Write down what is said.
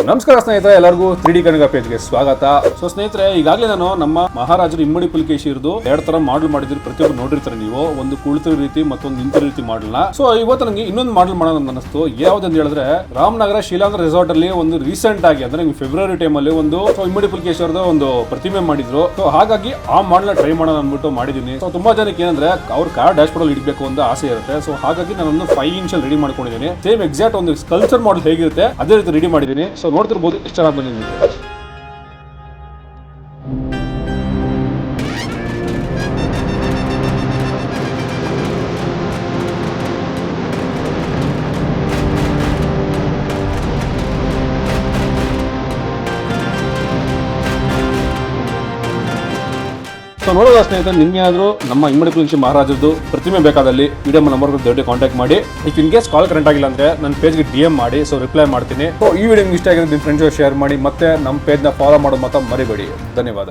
ನಮಸ್ಕಾರ ಸ್ನೇಹಿತರೆ, ಎಲ್ಲರಿಗೂ 3D ಕನ್ನಡ ಪೇಜ್ಗೆ ಸ್ವಾಗತ. ಸೊ ಸ್ನೇಹಿತರೆ, ಈಗಾಗಲೇ ನಾನು ನಮ್ಮ ಮಹಾರಾಜರು ಇಮ್ಮಡಿ ಪುಲಿಕೇಶಿ ಇರೋದು 2 ತರ ಮಾಡಲ್ ಮಾಡಿದ್ರು. ಪ್ರತಿಯೊಬ್ಬರು ನೋಡಿರ್ತಾರೆ ನೀವು, ಒಂದು ಕುಳಿತಿರೋ ರೀತಿ ಮತ್ತೊಂದು ನಿಂತಿರೋ ರೀತಿ ಮಾಡಲ್ನ. ಸೊ ಇವತ್ತು ನನಗೆ ಇನ್ನೊಂದು ಮಾಡಲ್ ಮಾಡೋಣ ಅನ್ನಿಸ್ತು. ಯಾವ್ದಂತ ಹೇಳಿದ್ರೆ, ರಾಮನಗರ ಶಿಲಾಂಧ್ರ ರೆಸಾರ್ಟ್ ಅಲ್ಲಿ ಒಂದು ರೀಸೆಂಟ್ ಆಗಿ ಅಂದ್ರೆ ಫೆಬ್ರವರಿ ಟೈಮ್ ಅಲ್ಲಿ ಒಂದು ಇಮ್ಮಡಿ ಪುಲಿಕೇಶಿ ಅವರದ ಒಂದು ಪ್ರತಿಮೆ ಮಾಡಿದ್ರು. ಸೊ ಹಾಗಾಗಿ ಆ ಮಾಡಲ್ ಟ್ರೈ ಮಾಡೋಣ ಅಂದ್ಬಿಟ್ಟು ಮಾಡಿದೀನಿ. ಸೊ ತುಂಬಾ ಜನಕ್ಕೆ ಏನಂದ್ರೆ ಅವ್ರ ಕಾರ್ ಡ್ಯಾಶ್ ಬೋರ್ಡ್ ಅಲ್ಲಿ ಇಡಬೇಕು ಅಂತ ಆಸೆ ಇರುತ್ತೆ. ಸೊ ಹಾಗಾಗಿ ನಾನು 5 ಇಂಚ್ ರೆಡಿ ಮಾಡ್ಕೊಂಡಿದ್ದೀನಿ. ಸೇಮ್ ಎಕ್ಸಾಕ್ಟ್ ಒಂದು ಸ್ಕಲ್ಪ್ಚರ್ ಮಾಡಲ್ ಹೇಗಿರುತ್ತೆ ಅದೇ ರೀತಿ ರೆಡಿ ಮಾಡಿದ್ದೀನಿ. ಸೊ ನೋಡ್ತಿರ್ಬೋದು ಎಷ್ಟು ಚೆನ್ನಾಗಿ ಬಂದಿದೆ. ಸೊ ನೋಡೋದ ಸ್ನೇಹಿತರೆ, ನಿಮ್ಗೆ ಯಾರು ನಮ್ಮ ಇಮ್ಮಡಿ ಪುಲಿಕೇಶಿ ಮಹಾರಾಜದ್ದು ಪ್ರತಿಮೆ ಬೇಕಾದಲ್ಲಿ ವಿಡಿಯೋ ನಂಬರ್ ದೊಡ್ಡ ಕಾಂಟ್ಯಾಕ್ಟ್ ಮಾಡಿ. If in case call current ಆಗಿಲ್ಲ ಅಂದ್ರೆ ನನ್ನ ಪೇಜ್ಗೆ DM ಮಾಡಿ. ಸೊ ರಿಪ್ಲೈ ಮಾಡ್ತೀನಿ. ಸೊ ಈ ವಿಡಿಯೋ ಇಷ್ಟ ಆಗಿದ್ರೆ ನಿಮ್ಮ ಫ್ರೆಂಡ್ಸ್ ಶೇರ್ ಮಾಡಿ, ಮತ್ತೆ ನಮ್ಮ ಪೇಜ್ನ ಫಾಲೋ ಮಾಡೋದು ಮಾತ್ರ ಮರಿಬೇಡಿ. ಧನ್ಯವಾದ.